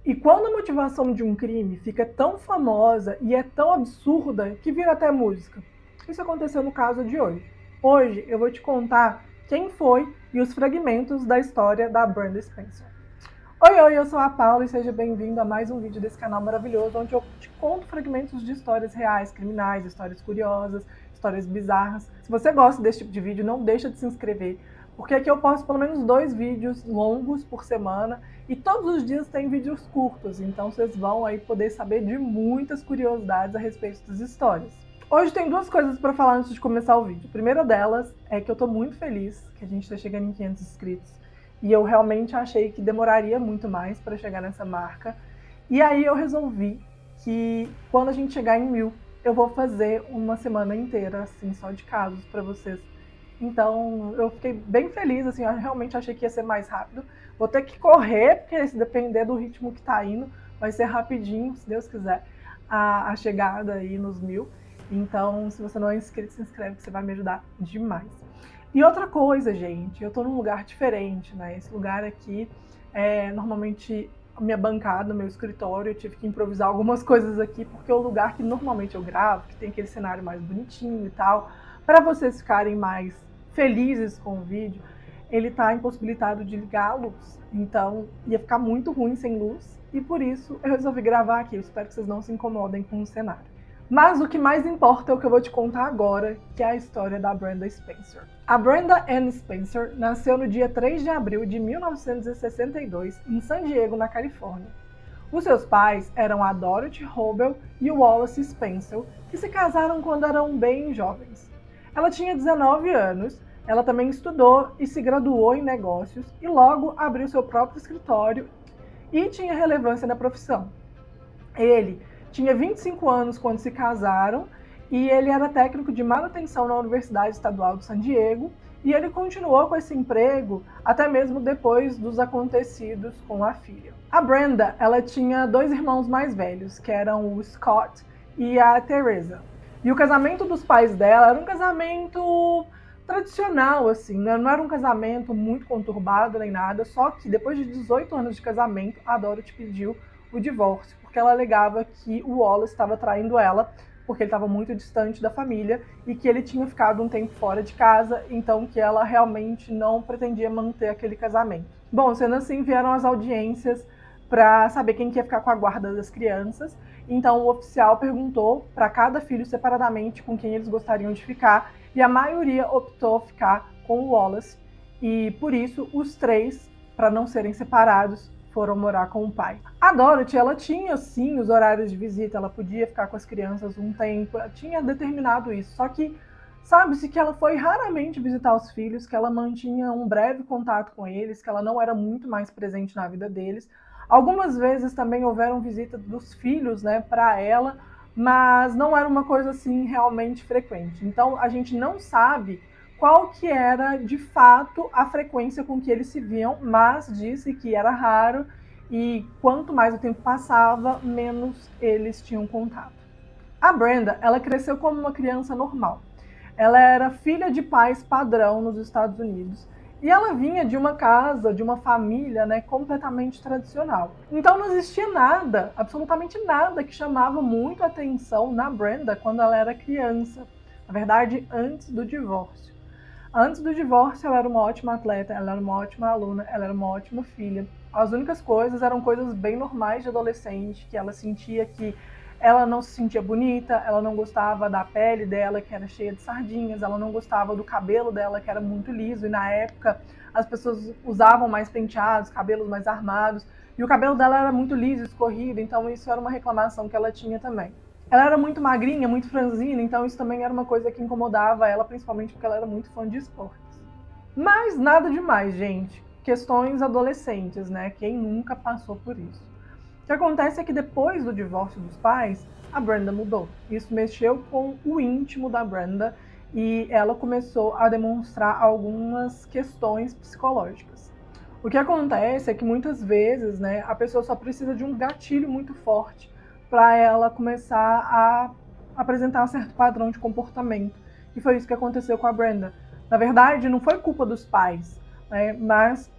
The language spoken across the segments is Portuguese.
E quando a motivação de um crime fica tão famosa e é tão absurda que vira até música. Isso aconteceu no caso de hoje. Hoje eu vou te contar quem foi e os fragmentos da história da Brenda Spencer. Oi, eu sou a Paula e seja bem-vindo a mais um vídeo desse canal maravilhoso onde eu te conto fragmentos de histórias reais, criminais, histórias curiosas, histórias bizarras. Se você gosta desse tipo de vídeo, não deixa de se inscrever, porque aqui eu posto pelo menos 2 vídeos longos por semana e todos os dias tem vídeos curtos, então vocês vão aí poder saber de muitas curiosidades a respeito das histórias. Hoje tem 2 coisas para falar antes de começar o vídeo. A primeira delas é que eu tô muito feliz que a gente tá chegando em 500 inscritos. E eu realmente achei que demoraria muito mais para chegar nessa marca. E aí eu resolvi que quando a gente chegar em 1000, eu vou fazer uma semana inteira, assim, só de casos para vocês. Então eu fiquei bem feliz, assim, eu realmente achei que ia ser mais rápido. Vou ter que correr, porque se depender do ritmo que tá indo, vai ser rapidinho, se Deus quiser, a chegada aí nos 1000. Então, se você não é inscrito, se inscreve que você vai me ajudar demais. E outra coisa, gente, eu tô num lugar diferente, né? Esse lugar aqui é normalmente a minha bancada, meu escritório. Eu tive que improvisar algumas coisas aqui, porque é o lugar que normalmente eu gravo, que tem aquele cenário mais bonitinho e tal, para vocês ficarem mais felizes com o vídeo, ele tá impossibilitado de ligar a luz. Então ia ficar muito ruim sem luz, e por isso eu resolvi gravar aqui. Eu espero que vocês não se incomodem com o cenário. Mas o que mais importa é o que eu vou te contar agora, que é a história da Brenda Spencer. A Brenda Ann Spencer nasceu no dia 3 de abril de 1962 em San Diego, na Califórnia. Os seus pais eram a Dorothy Hobel e o Wallace Spencer, que se casaram quando eram bem jovens. Ela tinha 19 anos, ela também estudou e se graduou em negócios e logo abriu seu próprio escritório e tinha relevância na profissão. Ele tinha 25 anos quando se casaram e ele era técnico de manutenção na Universidade Estadual de San Diego, e ele continuou com esse emprego até mesmo depois dos acontecidos com a filha. A Brenda, ela tinha 2 irmãos mais velhos, que eram o Scott e a Teresa. E o casamento dos pais dela era um casamento tradicional, assim, né? Não era um casamento muito conturbado nem nada, só que depois de 18 anos de casamento, a Dorothy pediu o divórcio, porque ela alegava que o Wallace estava traindo ela, porque ele estava muito distante da família e que ele tinha ficado um tempo fora de casa, então que ela realmente não pretendia manter aquele casamento. Bom, sendo assim, vieram as audiências para saber quem que ia ficar com a guarda das crianças. Então o oficial perguntou para cada filho separadamente com quem eles gostariam de ficar, e a maioria optou ficar com o Wallace, e por isso os 3, para não serem separados, foram morar com o pai. A Dorothy, ela tinha sim os horários de visita, ela podia ficar com as crianças um tempo, ela tinha determinado isso, só que sabe-se que ela foi raramente visitar os filhos, que ela mantinha um breve contato com eles, que ela não era muito mais presente na vida deles. Algumas vezes também houveram visitas dos filhos, né, para ela, mas não era uma coisa assim realmente frequente. Então a gente não sabe qual que era de fato a frequência com que eles se viam, mas disse que era raro e quanto mais o tempo passava, menos eles tinham contato. A Brenda, ela cresceu como uma criança normal. Ela era filha de pais padrão nos Estados Unidos e ela vinha de uma casa, de uma família, né, completamente tradicional. Então não existia nada, absolutamente nada, que chamava muito a atenção na Brenda quando ela era criança. Na verdade, antes do divórcio. Antes do divórcio, ela era uma ótima atleta, ela era uma ótima aluna, ela era uma ótima filha. As únicas coisas eram coisas bem normais de adolescente, que ela sentia que ela não se sentia bonita, ela não gostava da pele dela, que era cheia de sardinhas, ela não gostava do cabelo dela, que era muito liso, e na época as pessoas usavam mais penteados, cabelos mais armados, e o cabelo dela era muito liso, escorrido, então isso era uma reclamação que ela tinha também. Ela era muito magrinha, muito franzina, então isso também era uma coisa que incomodava ela, principalmente porque ela era muito fã de esportes. Mas nada demais, gente. Questões adolescentes, né? Quem nunca passou por isso? O que acontece é que depois do divórcio dos pais, a Brenda mudou. Isso mexeu com o íntimo da Brenda e ela começou a demonstrar algumas questões psicológicas. O que acontece é que muitas vezes, né, a pessoa só precisa de um gatilho muito forte para ela começar a apresentar um certo padrão de comportamento. E foi isso que aconteceu com a Brenda. Na verdade, não foi culpa dos pais, né, mas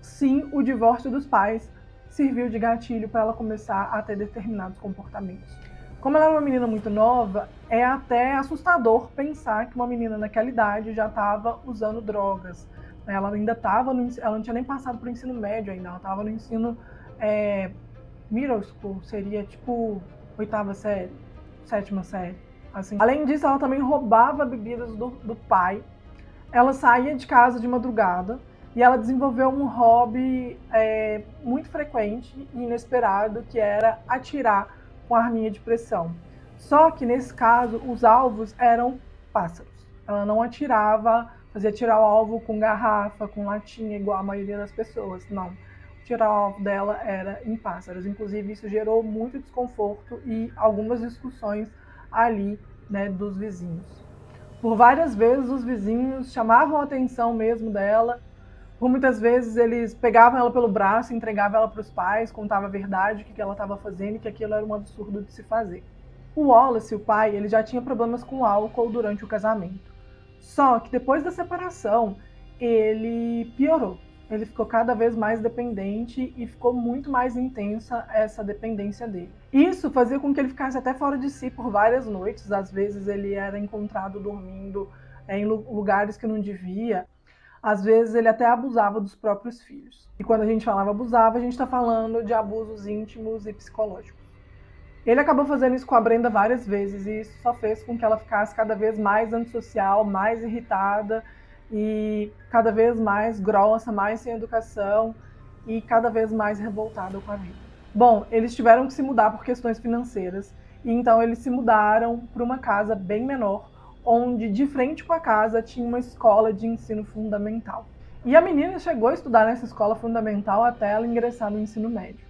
sim o divórcio dos pais serviu de gatilho para ela começar a ter determinados comportamentos. Como ela era uma menina muito nova, é até assustador pensar que uma menina naquela idade já estava usando drogas. Ela ainda estava ela não tinha nem passado para o ensino médio ainda, ela estava no ensino middle school, seria tipo oitava série, sétima série. Assim. Além disso, ela também roubava bebidas do pai. Ela saía de casa de madrugada e ela desenvolveu um hobby muito frequente e inesperado, que era atirar com arminha de pressão. Só que nesse caso, os alvos eram pássaros. Ela não atirava, fazia tirar o alvo com garrafa, com latinha, igual a maioria das pessoas. Não. Tirar o alvo dela era em pássaros. Inclusive, isso gerou muito desconforto e algumas discussões ali, né, dos vizinhos. Por várias vezes os vizinhos chamavam a atenção mesmo dela. Por muitas vezes eles pegavam ela pelo braço, entregavam ela para os pais, contavam a verdade, o que ela estava fazendo e que aquilo era um absurdo de se fazer. O Wallace, o pai, ele já tinha problemas com álcool durante o casamento. Só que depois da separação, ele piorou. Ele ficou cada vez mais dependente e ficou muito mais intensa essa dependência dele. Isso fazia com que ele ficasse até fora de si por várias noites. Às vezes ele era encontrado dormindo em lugares que não devia. Às vezes ele até abusava dos próprios filhos. E quando a gente falava abusava, a gente está falando de abusos íntimos e psicológicos. Ele acabou fazendo isso com a Brenda várias vezes e isso só fez com que ela ficasse cada vez mais antissocial, mais irritada e cada vez mais grossa, mais sem educação e cada vez mais revoltada com a vida. Bom, eles tiveram que se mudar por questões financeiras e então eles se mudaram para uma casa bem menor, onde de frente com a casa tinha uma escola de ensino fundamental. E a menina chegou a estudar nessa escola fundamental até ela ingressar no ensino médio.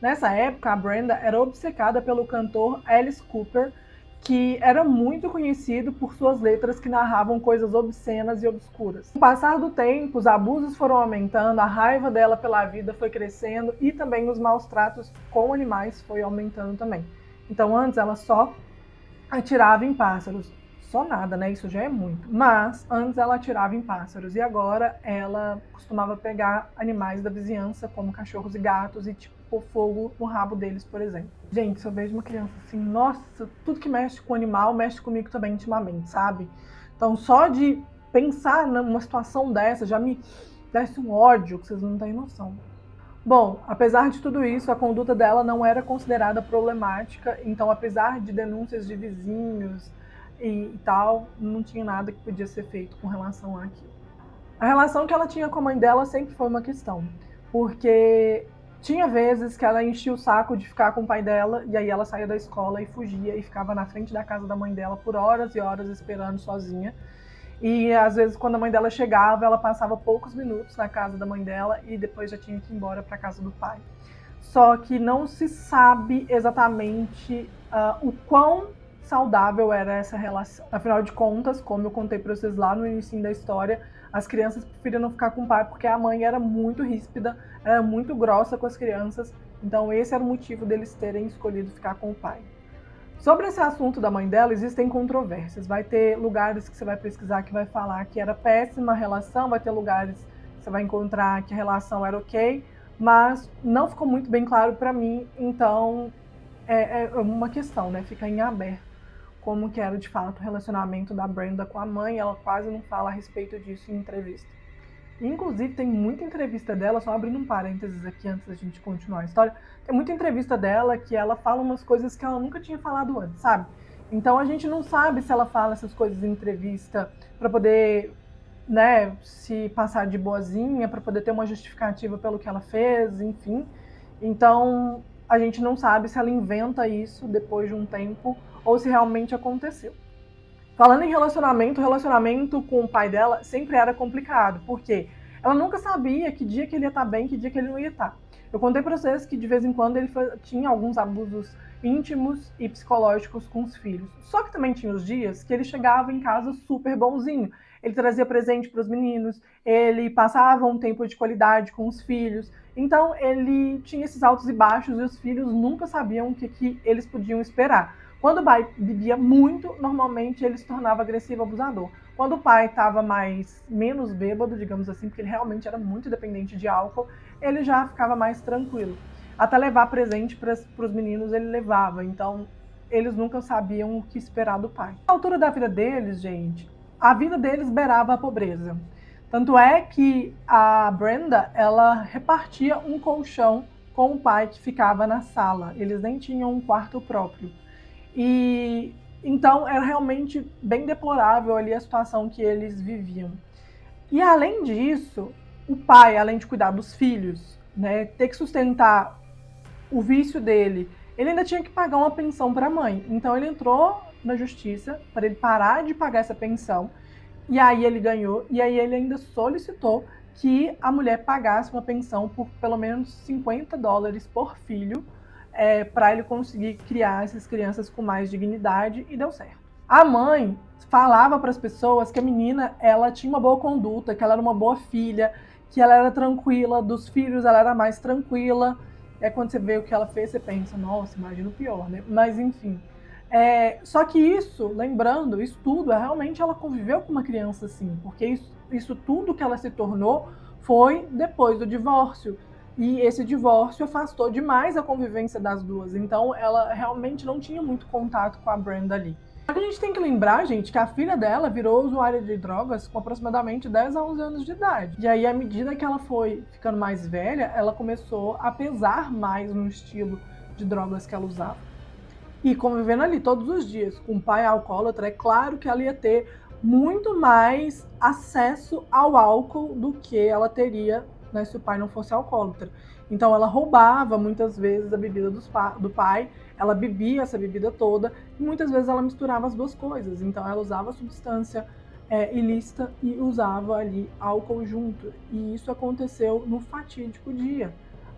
Nessa época, a Brenda era obcecada pelo cantor Alice Cooper, que era muito conhecido por suas letras que narravam coisas obscenas e obscuras. Com o passar do tempo, os abusos foram aumentando, a raiva dela pela vida foi crescendo e também os maus tratos com animais foi aumentando também. Então antes ela só atirava em pássaros. Só nada, né? Isso já é muito. Mas antes ela atirava em pássaros e agora ela costumava pegar animais da vizinhança, como cachorros e gatos, e tipo pôr fogo no rabo deles, por exemplo. Gente, se eu vejo uma criança assim, nossa, tudo que mexe com animal mexe comigo também intimamente, sabe? Então só de pensar numa situação dessa já me desce um ódio que vocês não têm noção. Bom, apesar de tudo isso, a conduta dela não era considerada problemática, então apesar de denúncias de vizinhos e tal, não tinha nada que podia ser feito com relação àquilo. A relação que ela tinha com a mãe dela sempre foi uma questão, porque tinha vezes que ela enchia o saco de ficar com o pai dela, e aí ela saía da escola e fugia e ficava na frente da casa da mãe dela por horas e horas esperando sozinha. E às vezes quando a mãe dela chegava, ela passava poucos minutos na casa da mãe dela e depois já tinha que ir embora para a casa do pai. Só que não se sabe exatamente o quão saudável era essa relação. Afinal de contas, como eu contei para vocês lá no início da história, as crianças preferiam não ficar com o pai porque a mãe era muito ríspida, era muito grossa com as crianças, então esse era o motivo deles terem escolhido ficar com o pai. Sobre esse assunto da mãe dela, existem controvérsias. Vai ter lugares que você vai pesquisar que vai falar que era péssima a relação, vai ter lugares que você vai encontrar que a relação era ok, mas não ficou muito bem claro para mim, então é uma questão, né? Fica em aberto como que era de fato o relacionamento da Brenda com a mãe, ela quase não fala a respeito disso em entrevista. Inclusive, tem muita entrevista dela, só abrindo um parênteses aqui antes da gente continuar a história, tem muita entrevista dela que ela fala umas coisas que ela nunca tinha falado antes, sabe? Então a gente não sabe se ela fala essas coisas em entrevista para poder, né, se passar de boazinha, para poder ter uma justificativa pelo que ela fez, enfim. Então a gente não sabe se ela inventa isso depois de um tempo ou se realmente aconteceu. Falando em relacionamento, o relacionamento com o pai dela sempre era complicado, porque ela nunca sabia que dia que ele ia estar bem, que dia que ele não ia estar. Eu contei para vocês que de vez em quando ele tinha alguns abusos íntimos e psicológicos com os filhos. Só que também tinha os dias que ele chegava em casa super bonzinho. Ele trazia presente para os meninos, ele passava um tempo de qualidade com os filhos. Então ele tinha esses altos e baixos e os filhos nunca sabiam o que eles podiam esperar. Quando o pai bebia muito, normalmente ele se tornava agressivo, abusador. Quando o pai estava menos bêbado, digamos assim, porque ele realmente era muito dependente de álcool, ele já ficava mais tranquilo. Até levar presente para os meninos ele levava, então eles nunca sabiam o que esperar do pai. Na altura da vida deles, gente, a vida deles beirava a pobreza. Tanto é que a Brenda, ela repartia um colchão com o pai que ficava na sala. Eles nem tinham um quarto próprio. E então era realmente bem deplorável ali a situação que eles viviam. E além disso, o pai, além de cuidar dos filhos, né, ter que sustentar o vício dele, ele ainda tinha que pagar uma pensão para a mãe. Então ele entrou na justiça para ele parar de pagar essa pensão. E aí ele ganhou, e aí ele ainda solicitou que a mulher pagasse uma pensão por pelo menos $50 por filho, para ele conseguir criar essas crianças com mais dignidade, e deu certo. A mãe falava para as pessoas que a menina, ela tinha uma boa conduta, que ela era uma boa filha, que ela era tranquila, dos filhos ela era mais tranquila. É quando você vê o que ela fez, você pensa, nossa, imagina o pior, né? Mas enfim. Só que isso, lembrando, isso tudo, realmente ela conviveu com uma criança assim, porque isso tudo que ela se tornou foi depois do divórcio. E esse divórcio afastou demais a convivência das duas. Então ela realmente não tinha muito contato com a Brenda ali. Só que a gente tem que lembrar, gente, que a filha dela virou usuária de drogas com aproximadamente 10 a 11 anos de idade. E aí, à medida que ela foi ficando mais velha, ela começou a pesar mais no estilo de drogas que ela usava. E convivendo ali todos os dias com o pai alcoólatra, é claro que ela ia ter muito mais acesso ao álcool do que ela teria, né, se o pai não fosse alcoólatra. Então ela roubava muitas vezes a bebida do pai, ela bebia essa bebida toda, e muitas vezes ela misturava as duas coisas. Então ela usava substância ilícita e usava ali álcool junto. E isso aconteceu no fatídico dia.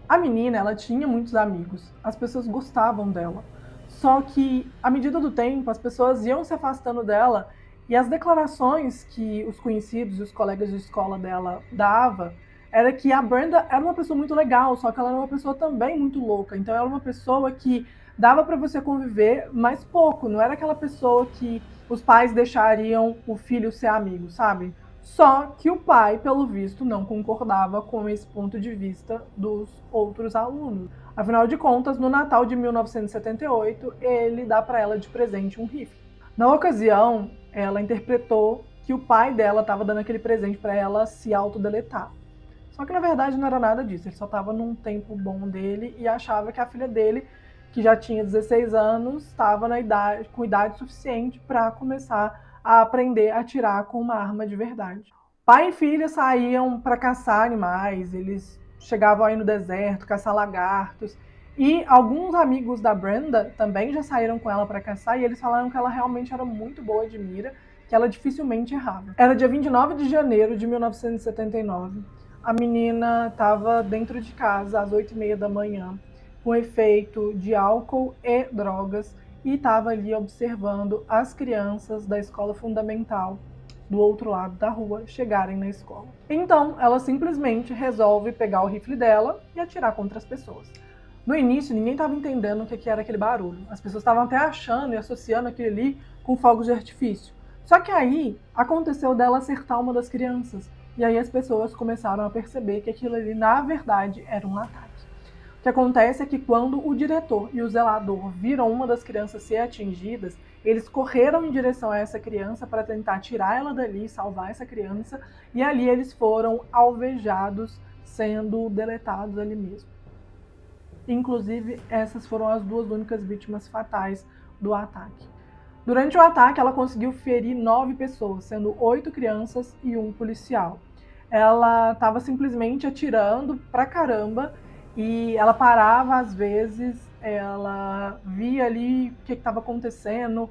A menina, ela tinha muitos amigos, as pessoas gostavam dela. Só que, à medida do tempo, as pessoas iam se afastando dela, e as declarações que os conhecidos e os colegas de escola dela davam era que a Brenda era uma pessoa muito legal, só que ela era uma pessoa também muito louca. Então, ela era uma pessoa que dava para você conviver, mas pouco. Não era aquela pessoa que os pais deixariam o filho ser amigo, sabe? Só que o pai, pelo visto, não concordava com esse ponto de vista dos outros alunos. Afinal de contas, no Natal de 1978, ele dá para ela de presente um rifle. Na ocasião, ela interpretou que o pai dela estava dando aquele presente para ela se autodeletar. Só que na verdade não era nada disso, ele só estava num tempo bom dele e achava que a filha dele, que já tinha 16 anos, estava com idade suficiente para começar a aprender a atirar com uma arma de verdade. Pai e filha saíam para caçar animais, eles chegavam aí no deserto, caçar lagartos. E alguns amigos da Brenda também já saíram com ela para caçar, e eles falaram que ela realmente era muito boa de mira, que ela dificilmente errava. Era dia 29 de janeiro de 1979. A menina estava dentro de casa às 8h30 da manhã, com efeito de álcool e drogas, e estava ali observando as crianças da escola fundamental do outro lado da rua chegarem na escola. Então, ela simplesmente resolve pegar o rifle dela e atirar contra as pessoas. No início, ninguém estava entendendo o que era aquele barulho. As pessoas estavam até achando e associando aquilo ali com fogos de artifício. Só que aí, aconteceu dela acertar uma das crianças. E aí as pessoas começaram a perceber que aquilo ali, na verdade, era um ataque. O que acontece é que quando o diretor e o zelador viram uma das crianças ser atingidas, eles correram em direção a essa criança para tentar tirar ela dali, salvar essa criança, e ali eles foram alvejados, sendo deletados ali mesmo. Inclusive, essas foram as duas únicas vítimas fatais do ataque. Durante o ataque, ela conseguiu ferir 9 pessoas, sendo 8 crianças e 1 policial. Ela estava simplesmente atirando pra caramba, e ela parava às vezes, ela via ali o que estava acontecendo,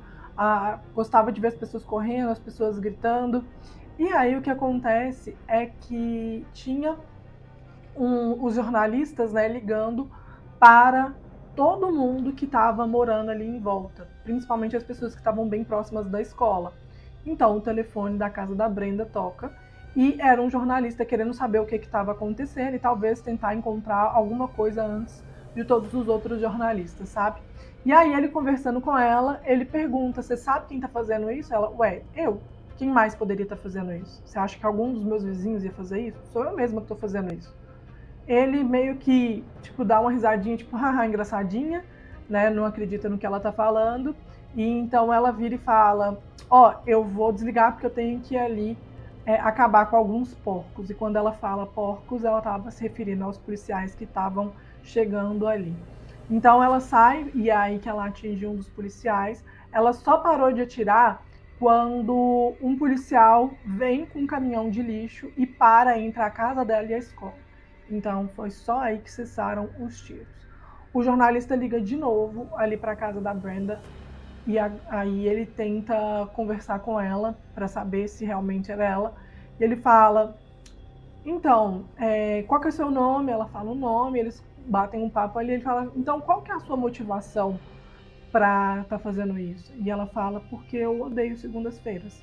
gostava de ver as pessoas correndo, as pessoas gritando. E aí o que acontece é que tinha os jornalistas, né, ligando para todo mundo que estava morando ali em volta, principalmente as pessoas que estavam bem próximas da escola. Então o telefone da casa da Brenda toca, e era um jornalista querendo saber o que estava acontecendo e talvez tentar encontrar alguma coisa antes de todos os outros jornalistas, sabe? E aí ele conversando com ela, ele pergunta: você sabe quem está fazendo isso? Ela: ué, eu. Quem mais poderia estar fazendo isso? Você acha que algum dos meus vizinhos ia fazer isso? Sou eu mesma que estou fazendo isso. ele meio que, tipo, dá uma risadinha, tipo, haha, engraçadinha, né? Não acredita no que ela tá falando. E então ela vira e fala: ó, eu vou desligar porque eu tenho que ir ali acabar com alguns porcos. E quando ela fala porcos, ela estava se referindo aos policiais que estavam chegando ali. Então ela sai, e é aí que ela atinge um dos policiais. Ela só parou de atirar quando um policial vem com um caminhão de lixo e para entre a casa dela e a escola. Então foi só aí que cessaram os tiros. O jornalista liga de novo ali para a casa da Brenda e aí ele tenta conversar com ela para saber se realmente era ela. E ele fala: então, qual que é o seu nome? Ela fala o nome, eles batem um papo ali. Ele fala: então, qual que é a sua motivação para estar fazendo isso? E ela fala: porque eu odeio segundas-feiras.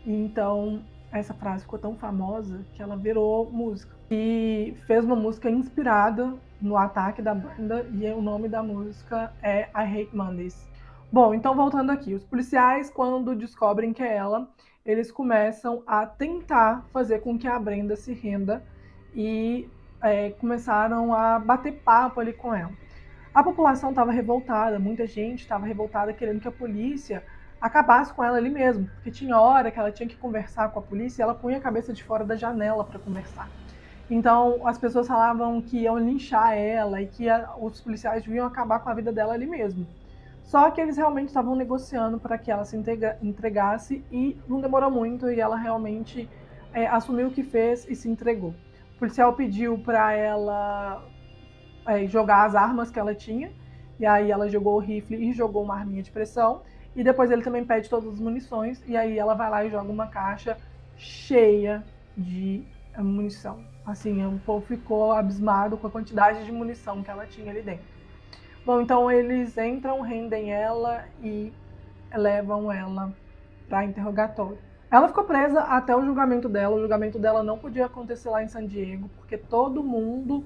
E então, essa frase ficou tão famosa que ela virou música. E fez uma música inspirada no ataque da Brenda, e o nome da música é I Hate Mondays. Bom, então voltando aqui, os policiais, quando descobrem que é ela, eles começam a tentar fazer com que a Brenda se renda e começaram a bater papo ali com ela. A população estava revoltada, muita gente estava revoltada querendo que a polícia acabasse com ela ali mesmo, porque tinha hora que ela tinha que conversar com a polícia e ela punha a cabeça de fora da janela para conversar. Então as pessoas falavam que iam linchar ela e que os policiais deviam acabar com a vida dela ali mesmo. Só que eles realmente estavam negociando para que ela se entregasse e não demorou muito e ela realmente assumiu o que fez e se entregou. O policial pediu para ela jogar as armas que ela tinha, e aí ela jogou o rifle e jogou uma arminha de pressão, e depois ele também pede todas as munições, e aí ela vai lá e joga uma caixa cheia de munição. Assim, o povo ficou abismado com a quantidade de munição que ela tinha ali dentro. Bom, então eles entram, rendem ela e levam ela para interrogatório. Ela ficou presa até o julgamento dela. O julgamento dela não podia acontecer lá em San Diego, porque todo mundo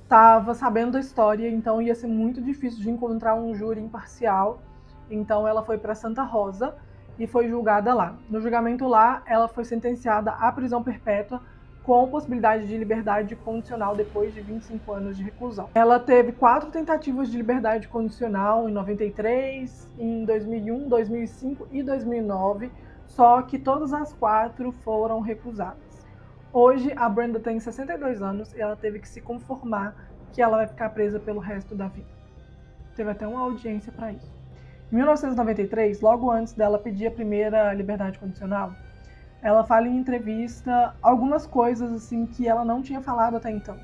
estava sabendo da história, então ia ser muito difícil de encontrar um júri imparcial. Então ela foi para Santa Rosa e foi julgada lá. No julgamento lá, ela foi sentenciada à prisão perpétua com possibilidade de liberdade condicional depois de 25 anos de reclusão. Ela teve 4 tentativas de liberdade condicional em 93, em 2001, 2005 e 2009, só que todas as 4 foram recusadas. Hoje a Brenda tem 62 anos e ela teve que se conformar que ela vai ficar presa pelo resto da vida. Teve até uma audiência para isso. Em 1993, logo antes dela pedir a primeira liberdade condicional, ela fala em entrevista algumas coisas assim que ela não tinha falado até então.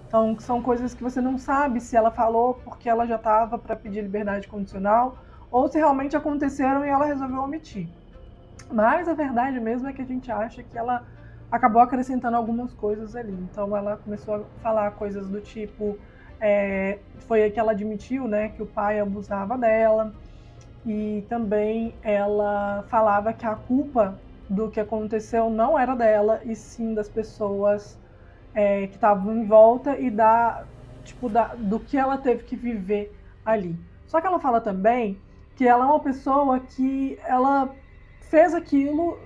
Então, são coisas que você não sabe se ela falou porque ela já estava para pedir liberdade condicional ou se realmente aconteceram e ela resolveu omitir. Mas a verdade mesmo é que a gente acha que ela acabou acrescentando algumas coisas ali. Então ela começou a falar coisas do tipo, foi aí que ela admitiu, né, que o pai abusava dela, e também ela falava que a culpa do que aconteceu não era dela, e sim das pessoas que estavam em volta e do que ela teve que viver ali. Só que ela fala também que ela é uma pessoa que ela fez aquilo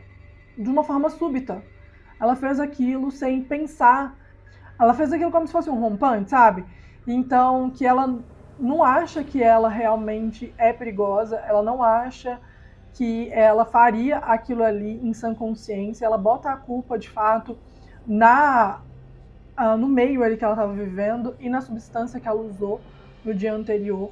de uma forma súbita. Ela fez aquilo sem pensar. Ela fez aquilo como se fosse um rompante, sabe? Então, que ela não acha que ela realmente é perigosa, ela não acha que ela faria aquilo ali em sã consciência, ela bota a culpa de fato no meio ali que ela estava vivendo e na substância que ela usou no dia anterior.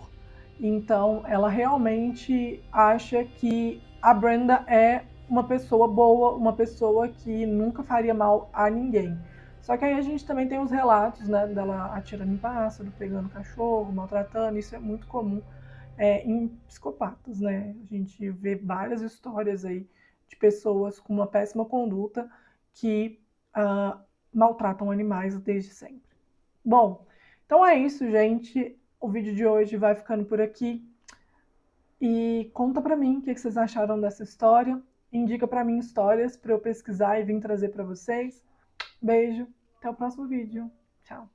Então, ela realmente acha que a Brenda é uma pessoa boa, uma pessoa que nunca faria mal a ninguém. Só que aí a gente também tem os relatos, né, dela atirando em pássaro, pegando cachorro, maltratando. Isso é muito comum em psicopatas, né? A gente vê várias histórias aí de pessoas com uma péssima conduta que maltratam animais desde sempre. Bom, então é isso, gente. O vídeo de hoje vai ficando por aqui. E conta pra mim o que vocês acharam dessa história. Indica pra mim histórias para eu pesquisar e vir trazer para vocês. Beijo, até o próximo vídeo. Tchau.